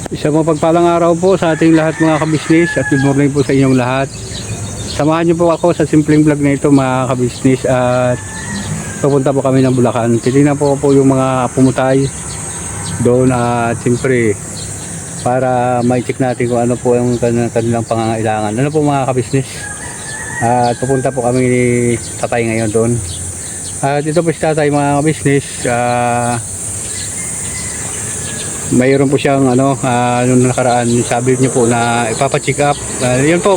Isang mapagpalang araw po sa ating lahat mga kabisnes at good morning po sa inyong lahat. Samahan niyo po ako sa simpleng vlog na ito mga kabisnes at pupunta po kami ng Bulacan. Titingnan po yung mga pumutay doon at siyempre para ma-check natin kung ano po yung kanilang pangangailangan. Ano po mga kabisnes? At pupunta po kami ni tatay ngayon doon. At ito po si tatay mga kabisnes. Mayroon po siyang nung nakaraan sabi niyo po na ipapa-check up. Yun po,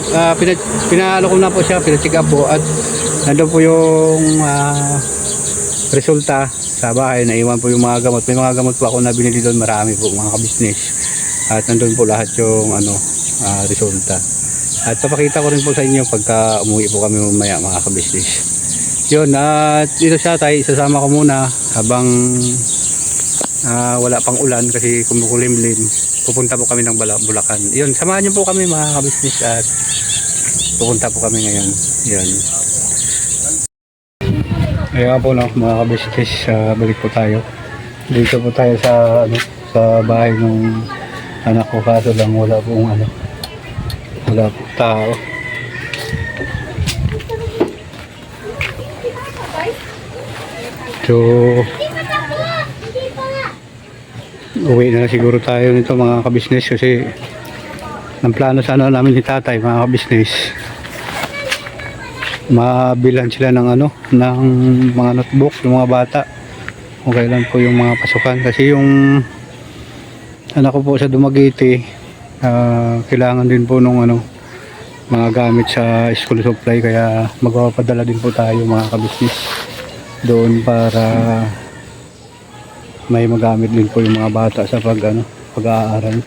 pinaalo ko na po siya, pina-check up po at nandoon po yung resulta sa bahay. Naiwan po yung mga gamot. May mga gamot po ako na binili doon, marami po mga kabisnes. At nandoon po lahat yung resulta. At papakita ko rin po sa inyo pagka umuwi po kami mamaya mga kabisnes. Yun, at ito siya tayo, isasama ko muna habang wala pang ulan kasi kumukulimlim. Pupunta po kami ng Bulacan. Yun, samahan niyo po kami mga kabisnes at pupunta po kami ngayon. Yun. Ayan po no, mga kabisnes, balik po tayo. Dito po tayo sa sa bahay ng anak ko, kaso lang wala pong wala pong tao. So uwi na siguro tayo nito mga kabisnes kasi ang plano sana namin ni tatay mga kabisnes, mabilan sila ng ng mga notebook yung mga bata kung kailan po yung mga pasukan kasi yung anak ko po sa Dumaguete, kailangan din po nung mga gamit sa school supply, kaya magpapadala din po tayo mga kabisnes doon para may magamit din po yung mga bata sa pag-aaral.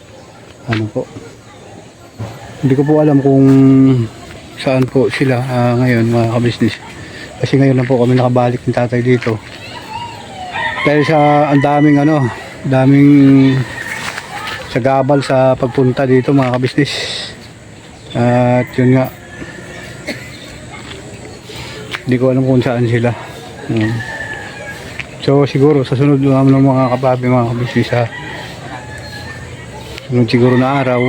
Po, hindi ko po alam kung saan po sila ngayon mga kabisnes kasi ngayon lang po kami nakabalik ng tatay dito dahil sa ang daming sagabal sa pagpunta dito mga kabisnes. At yun nga, hindi ko alam kung saan sila. So siguro sa sunod ng mga kapabi mga kabisnes, sunod siguro na araw,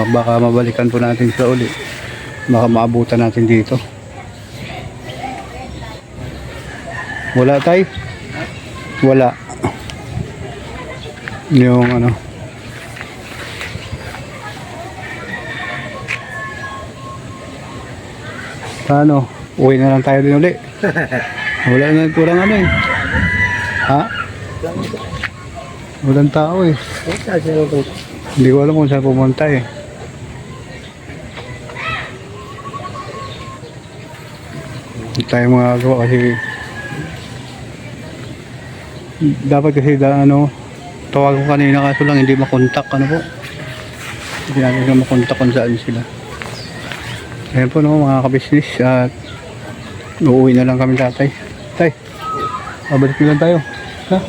baka mabalikan po natin sila uli, baka maabutan natin dito. Wala tayo, wala yung paano, uwi na lang tayo din uli. Wala na kurang ha? Walang tao hindi ko alam kung saan pumunta hindi tayo magagawa kasi dapat kasi tawag ko kanina kaso lang hindi makontak po, hindi natin makontak kung saan sila. Ayan po mga kabisnes at uuwi na lang kami tatay. Tay, babalik na lang tayo ha?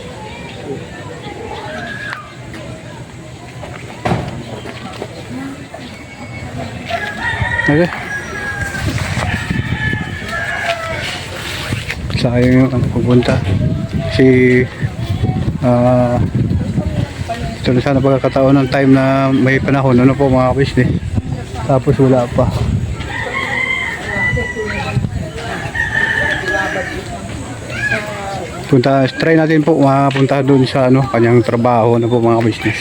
Okay. Sayang yung pupunta kasi ito na sana pagkakataon ng time na may panahon po mga kabisnes, tapos wala pa. Try natin po makapunta doon sa kanyang trabaho po mga business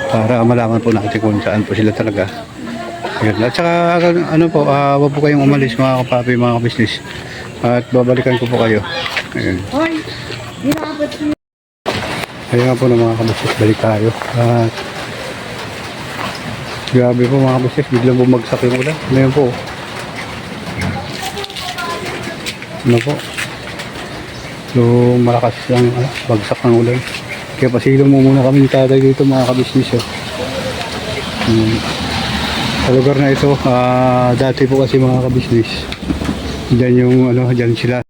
para malaman po natin kung saan po sila talaga. Yun. At saka po, wag po kayong umalis mga kapapi mga business at babalikan ko po kayo. Ayun. Ayun po na mga kabisnes, balik tayo. At grabe po mga kabisnes, biglang bumagsak yung ulan. Ngayon po po, so malakas ang bagsak ng ulan, kaya pasilong mo muna kami ng tatay dito mga kabisnes. Sa lugar na ito, dati po kasi mga kabisnes, dyan yung dyan sila.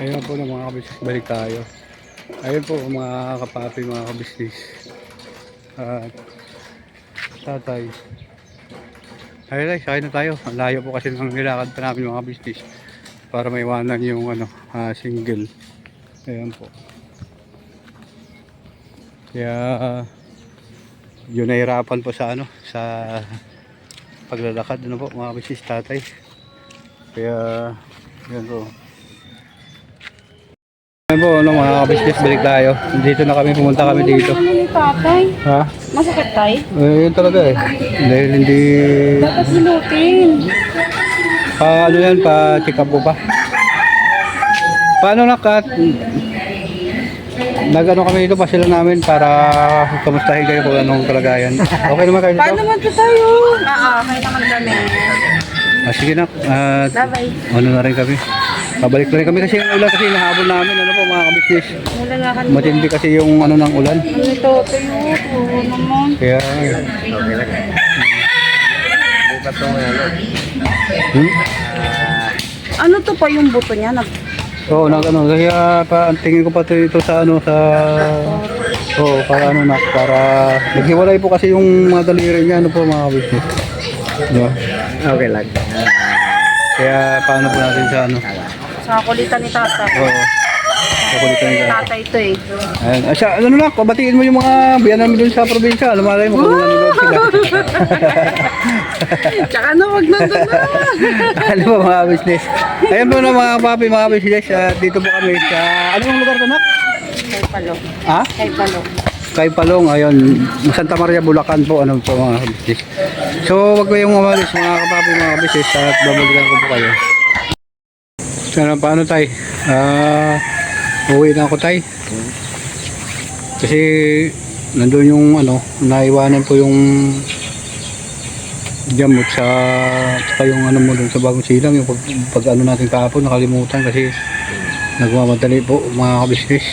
Ayun po na mga kabisnes, balik tayo. Ayun po mga kapapi mga kabisnes at tatay. Ayun, sakay na tayo. Ang layo po kasi ng nilakad pa namin mga kabisnes para maiwanan yung single. Ayan po. Kaya Yun nahirapan po sa ano, sa paglalakad, ano po mga kabisnes, tatay. Kaya, yan po. Yan po, ano, mga kabisnes, balik tayo. Dito na kami, pumunta kami dito. Ano ni tatay? Ha? Masakit tay? Yun talaga eh. Dahil hindi, Dapat hilutin. ano yan, pa-check up po pa. Paano na, Kat? Nag-ano kami dito, pa sila namin para kamustahin kayo kung anong kalagayan. Okay naman kayo dito? Paano naman ito tayo? Okay naman kami. Sige na, Bye-bye. ano na rin kami. Pabalik na rin kami kasi yung ulan kasi nahabol namin, ano po mga kabisnes. Wala nga kami. Matindi kasi yung ano ng ulan. Ano ito tayo? Oo naman. Kaya, Ano to pa yung buto niya? oo, ano, kaya pa, ang tingin ko pa ito sa ano, sa, para ano na, para, naghiwalay po kasi yung mga daliri niya, ano po mga kabisnes. Diba? Okay lang. Kaya, paano po natin sa ano? Sa kulitan ni tata. Oo. Kakulitan nila. Tatay ito eh. Ayun. Siya, ano na, pabatiin mo yung mga biyan namin dun sa probinsya. Lumalay mo kung nanonood sila. Tsaka na, wag nandun na. Ano ba mga business? Ayan po na mga papi, mga business. Dito po kami sa, anong lugar to na? Kay Palong. Ha? Kay Palong. Kay Palong, ayun. Santa Maria, Bulacan po. Ano po mga business. So, wag kayong umalis mga kapapi, mga business. At babalikan ko po kayo. So, paano tayo? Uwi na ako tay. Kasi nandun yung ano, naiwanan po yung gamot sa saka yung ano mo dun sa bagong silang, yung pag ano natin kahapon nakalimutan kasi nagmamadali po mga kabisnes.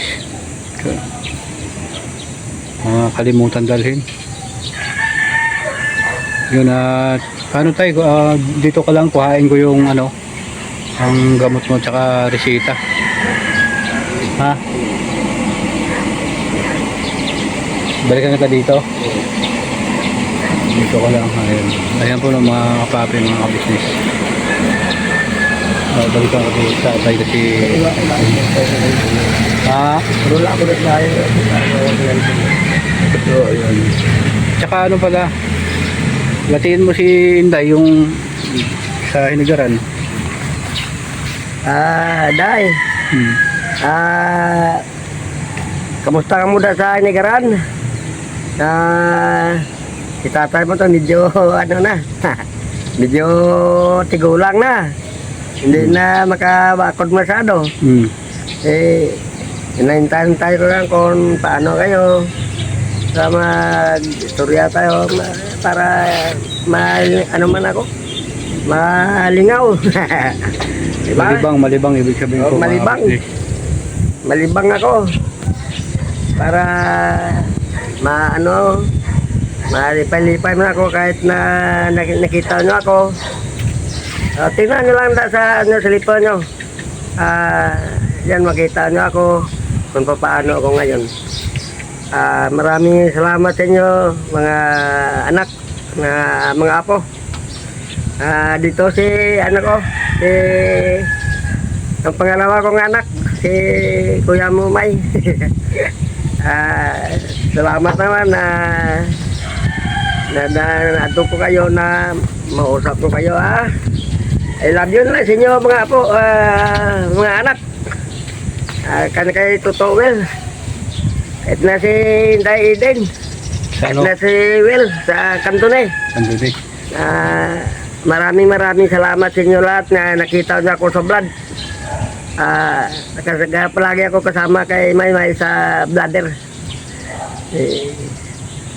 Mga kalimutan dalhin. Yun at paano tayo, dito ka lang kuhain ko yung ano, ang gamot mo tsaka resita. Ha? Balikan kita dito. Dito ko lang. Ayan. Ayan po ng mga kapapi, mga kabisnes. Balikan ko dito sa tayo kasi. Ha? Rula ako na tayo. So, ayan. Tsaka ano pala, latiin mo si Inday yung sa Hinigaran. Day. Kamusta ka muna sa Hinigaran? Si tatay mo to medyo ano na. Medyo tigulang na. Hindi na makabakod masyado. Inahintayin tayo lang kung paano kayo. Sa mag-istorya tayo para ano man ako. Malingaw. Diba? Malibang ibig sabihin ko. Malibang. Malibang ako. Para malipay-lipay mo ako kahit na nakita nyo ako. Tingnan nyo lang sa cellphone nyo. Yan makita nyo ako kung paano ako ngayon. Maraming salamat sa inyo mga anak, mga apo. Dito si ko, ang pangalawa kong anak, si Kuya Mumay. Salamat naman na nato ko kayo na mausap ko kayo. I love you na sa inyo mga apo, mga anak. Kan kay Toto Will, at na si Inday Eden, at na si Will sa Kantone. Maraming salamat sa inyo lahat na nakita niyo ako sa vlog. Kasi palagi ako kasama kay Maymay sa bladder.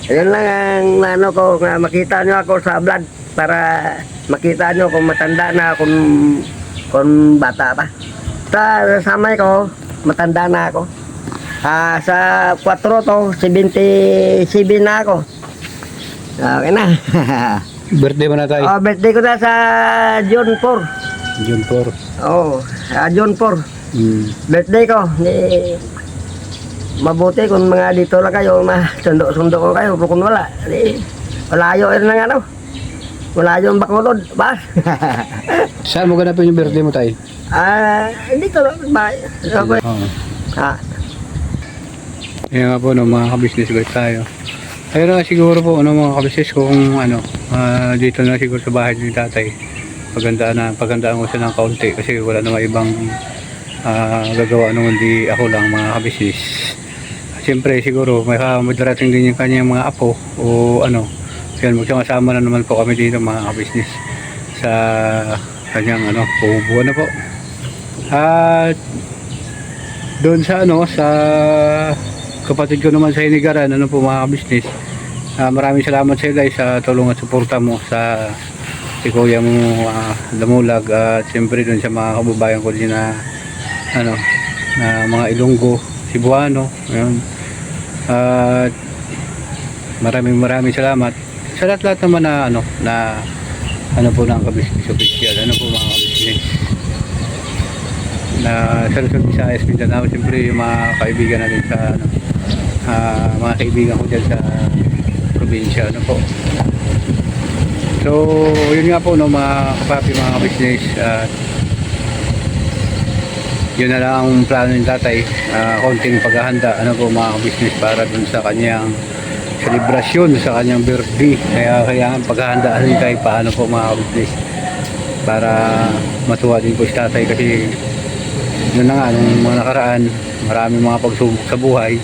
Ayun lang ang ano ko, nga makita niyo ako sa vlog para makita niyo kung matanda na, kung bata pa. Sa samay ko, matanda na ako. Sa 4 to, 77 na ako. Okay na. Birthday mo na tayo. Birthday ko na sa June 4. June 4. Oo, June 4. Birthday ko. Mabuti kung mga dito lang kayo, sundo ko kayo. Kung wala, malayo rin ng ano. Malayo ang Bacolod, bas. Saan mo ganapin yung birthday mo tayo? Dito lang, ba? Okay. Yan nga po, no, mga kabisnes guys tayo. Ayun na siguro po ano mga kabisnes kung ano dito na siguro sa bahay ni tatay. Pagandaan ko siya ng kaunti kasi wala namang ibang gagawa nung hindi ako lang mga kabisnes. Siyempre siguro may madarating din yung kanyang mga apo o ano. Yan magsama na naman po kami dito mga kabisnes sa kanyang ano buwan na po. At doon sa ano sa kapatid ko naman sa Hinigaran, ano po mga kabisnes, maraming salamat sa iyo sa tulong at suporta mo sa si kuya mo Damulag at siyempre dun sa mga kababayan ko din na ano na mga Ilonggo, Cebuano, ayun. At maraming salamat sa lahat naman na ano po ng kabisnes official, ano po mga kabisnes na sa Luzon, Visayas, Mindanao, siyempre yung mga kaibigan natin sa ano, mga kaibigan ko dyan sa probinsya ano po. So yun nga po no mga kapapi, mga business, yun na lang ang plano ng tatay, konting paghahanda ano po mga business para dun sa kanyang selebrasyon sa kanyang birthday. Kaya paghahandaan rin tayo paano po mga business para matuwa din po si tatay kasi yun na nga nung mga nakaraan maraming mga pagsubok sa buhay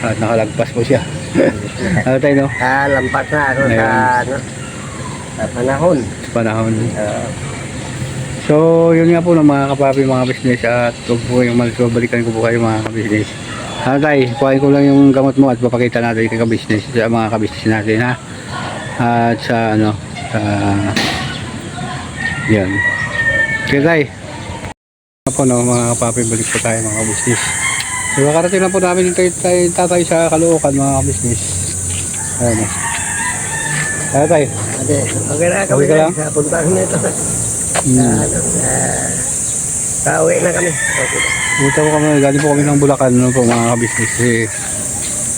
at nakalagpas po siya. Ano tayo no? Lampas na ako sa, ano, sa panahon. Sa panahon. So yun nga po ng mga kapapi, mga business, at huwag po yung balikan ko po kayo mga ka-business. Ano tayo, kuhain ko lang yung gamot mo at papakita natin kay ka-business sa mga ka-business natin ha. At sa ano yan. Okay tayo. Po no mga kapapi, balik po tayo mga ka-business. So makarating na po namin yung tatay sa Caloocan mga ka-business. Ayan. Ayan tayo. Okay na kami Okay ka lang? sa puntahan nito. Pauwi na kami. Okay. Punta po kami, galing po kami ng Bulacan no po mga ka-business.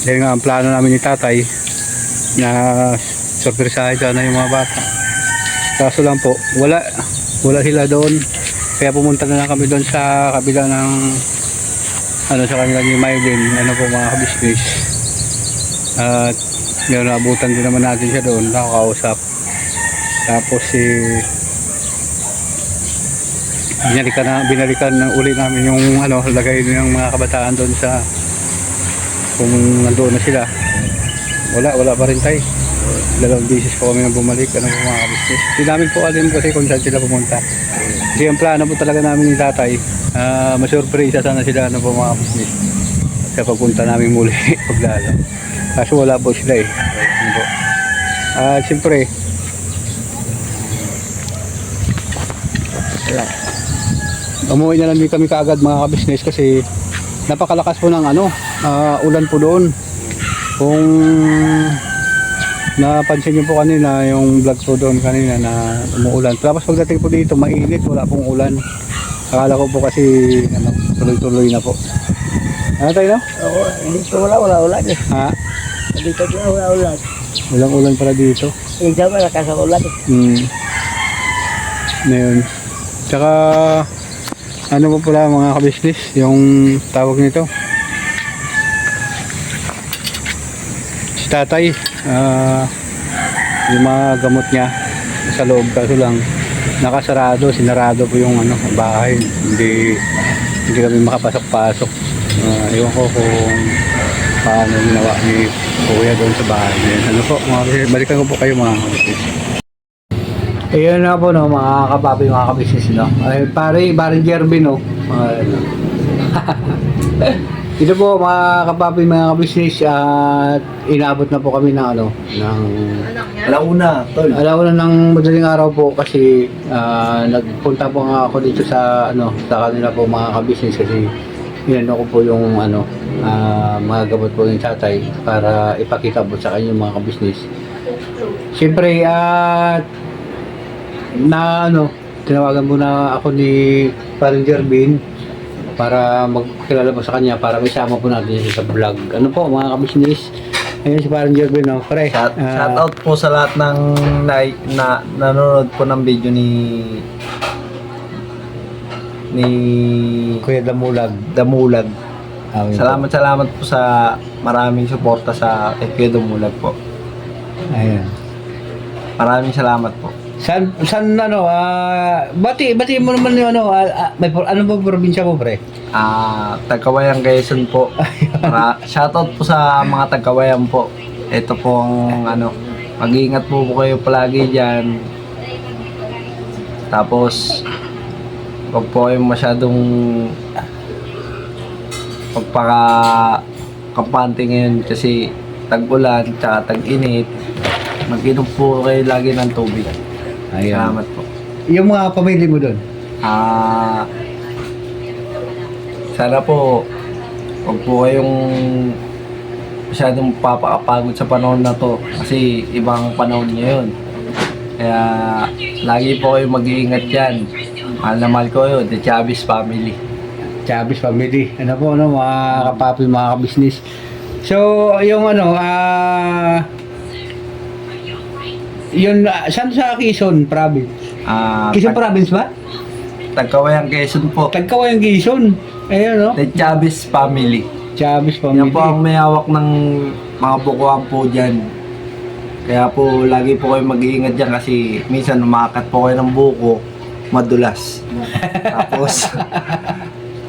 Dahil nga ang plano namin ni tatay na surpresahin sana yung mga bata. Kaso lang po, wala sila doon. Kaya pumunta na lang kami doon sa kabila ng ano sa kanila ni Mylin, ano po mga ka-business. At yun, nabutan din naman natin siya doon, nakakausap. Tapos binalikan na uli namin yung ano, lagay ng mga kabataan doon sa kung nandoon na sila. Wala pa rin tayo. 2 beses po kami na bumalik, ano po mga ka-business. Hindi namin po alam kasi kung saan sila pumunta. Kasi ang plano po talaga namin ni tatay, masurpresa sana sila ano po mga business sa pagpunta namin muli paglalo. Kaso wala po sila ano po. Siyempre umuwi na lang din kami kaagad mga ka-business kasi napakalakas po ng ano, ulan po doon. Kung napansin niyo po kanina yung vlog po doon kanina na umuulan. Tapos pagdating po dito mainit, wala pong ulan. Akala ko po kasi ano, tuloy-tuloy na po. Ano tayo no? Oo, dito wala ulan eh. Ha? Dito wala ulan. Walang ulan pala dito. Dito malakas ang ulan eh. Ngayon. Tsaka ano po pala mga ka-business yung tawag nito. Si tatay yung mga gamot niya sa loob kaso lang sinarado po yung ano, bahay. Hindi kami makapasok-pasok. Ewan ko kung paano ginawa ni kuya doon sa bahay. Ano po, balikan ko po kayo mga kabisnes. Ayan na po no, mga kapapi, mga kabisnes no. Ay, parang Jerby no. Ito po mga kapapi, mga kabisnes, at inabot na po kami ng ano, ng alauna ng madaling araw po kasi nagpunta po nga ako dito sa ano, sa kanila po mga kabisnes kasi inano ko po yung ano, mga gamot po ng tatay para ipakita po sa kanya mga kabisnes. Siyempre tinawagan mo na ako ni Parang Jervin para magkilala po sa kanya para may sama po natin sa vlog. Ano po mga kabisnes? Ayun si Parang Jervin no, pare. Shout out po sa lahat ng nanonood po ng video ni Kuya Damulag. Salamat po sa maraming suporta sa kay Kuya Dumulag po. Ayan. Maraming salamat po. San ano, bati mo naman yung ano, ano ba probinsya mo, pre? Tagkawayan Quezon po. Shoutout po sa mga Tagkawayan po. Ito po ang ano, mag-iingat po kayo palagi diyan. Tapos wag po kayong masyadong kampante ngayon kasi tag-ulan tsaka tag-init. Mag-inom po kayo lagi ng tubig. Ayan. Salamat po. Yung mga pamilya mo doon? Sana po wag po kayong masyadong papakapagod sa panahon na to kasi ibang panahon ngayon. Kaya lagi po kayong mag-iingat yan. Mahal na mahal ko yun, The Chavez Family. Chavez Family. Ano po, ano, mga kapapi, mga kabisnes. So, yung ano, yun, saan sa Quezon Province? Quezon Province ba? Tagkawayan Quezon po. Tagkaway ang Quezon. Ayun, no? The Chavez Family. Chavez Family. Yan po ang may hawak ng mga bukuan po dyan. Kaya po lagi po kayo mag-iingat dyan kasi minsan umakat po kayo ng buko, madulas. Tapos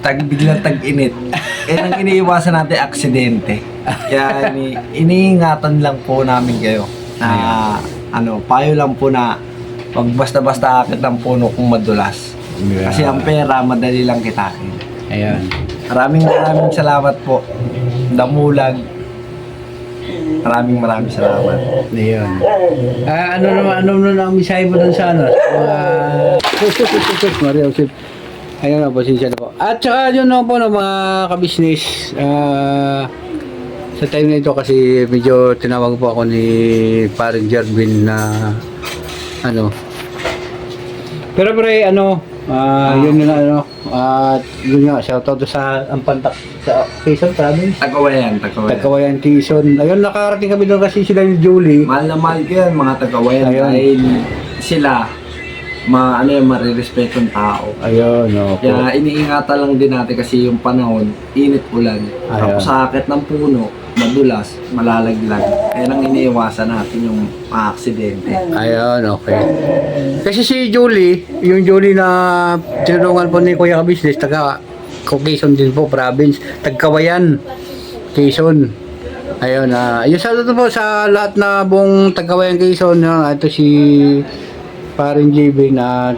biglang tag-init. Ang iniiwasan natin aksidente. Kaya iniingatan lang po namin kayo na payo lang po na wag basta-basta akit ng puno kung madulas. Kasi ang pera madali lang kitain. Ayan. Maraming salamat po. Damulag. Maraming salamat. Ayun. Ano naman ang misay mo dun sa ano? Maria Joseph. Ayun na, pasensya na po. At saka yun na po ng mga kabisnes. Sa time na ito kasi medyo tinawag po ako ni Paring Jervin na ano. Pero pre, yun na ano. At yun nga, shoutout sa Ampantak sa Quezon Province. Tagkawayan. Tagkawayan Quezon. Ayun, nakarating kami doon kasi sila ni Julie. Mahal na mahal ko yan, mga Tagkawayan. Ayun. Dahil sila, marirespeto ng tao. Ayun, opo. Kaya iniingatan lang din natin kasi yung panahon, init ulan. Ayun. Tapos sa akit ng puno, madulas, malalaglag. Kaya nang iniiwasan natin yung mga aksidente. Ayun, okay. Kasi si Julie, yung Julie na tinulungan po ni Kuya Kabisnes, taga Quezon din po, province, Tagkawayan, Quezon. Ayun, yung saludo po sa lahat na buong Tagkawayan, Quezon. Ito si Paring JB na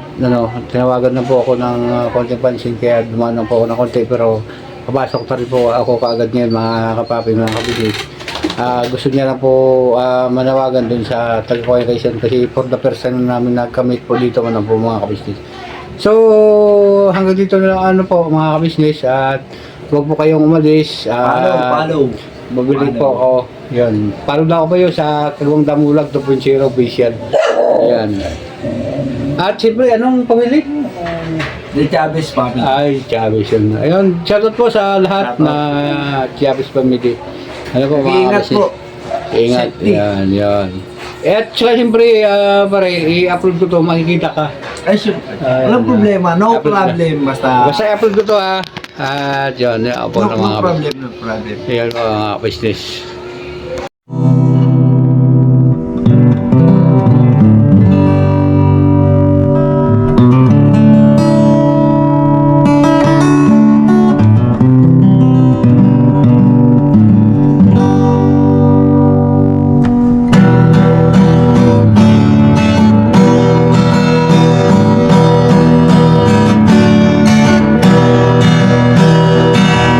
tinawagan na po ako ng konting pansin kaya dumaan po ako ng konti pero papasok pa rin po ako kaagad ngayon mga kapapi, mga kabisnes. Gusto niya na po manawagan dun sa Tagkawayan Quezon kasi for the person namin nagkamit po dito man po mga kabisnes. So hanggang dito na lang po mga kabisnes at huwag po kayong umalis. Follow. Babili po ako. Yan. Follow na ako po yun sa Kalawang Damulag 2.0 official. Yan. At siyempre, anong pamili? The Chavez Family. Ay, Chavez yun. Ayun, shoutout po sa lahat na Chavez family. Ano po mga Ingat kabisnes? po. Ingat. Safety. Yan. At saka siyempre, pare, i-upload ko to, makikita ka. Ay, sure. Walang problema. No problem. Basta i-upload ko to At yun, po no ng mga problem. No problem. Yan mga business.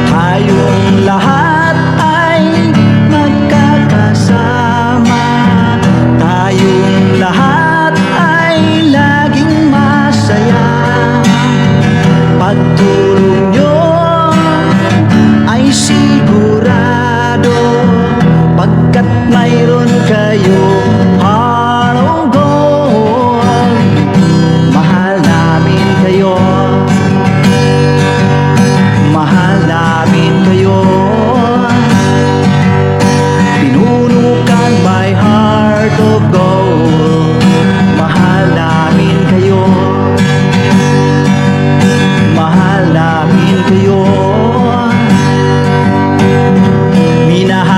Tayong lahat ay magkakasama. Tayong lahat ay laging masaya. Pagtulong nyo ay sigurado, pagkat mayroon kayo hollow gold. Mahal namin kayo. Mahal namin kayo. Pinunukan by heart of gold. Mahal namin kayo. Mahal namin kayo. Minahal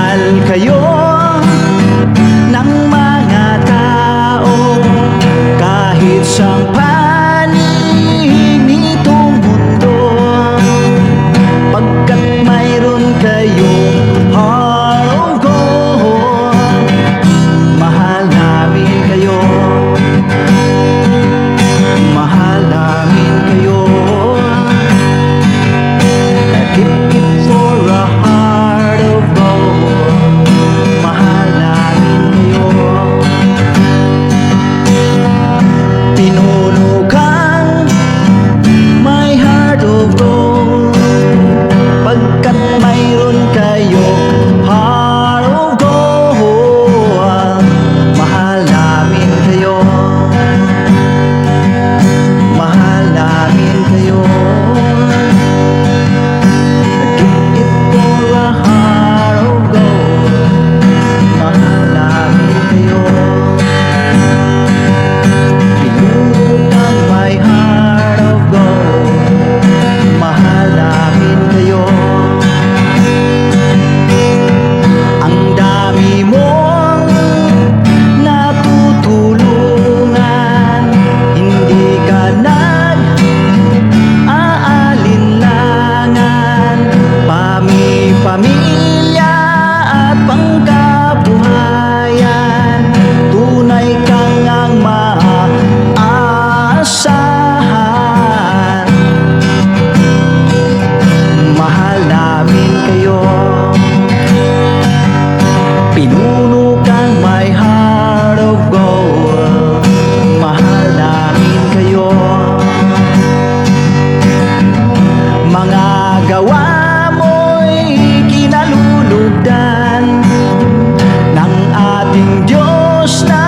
Kumusta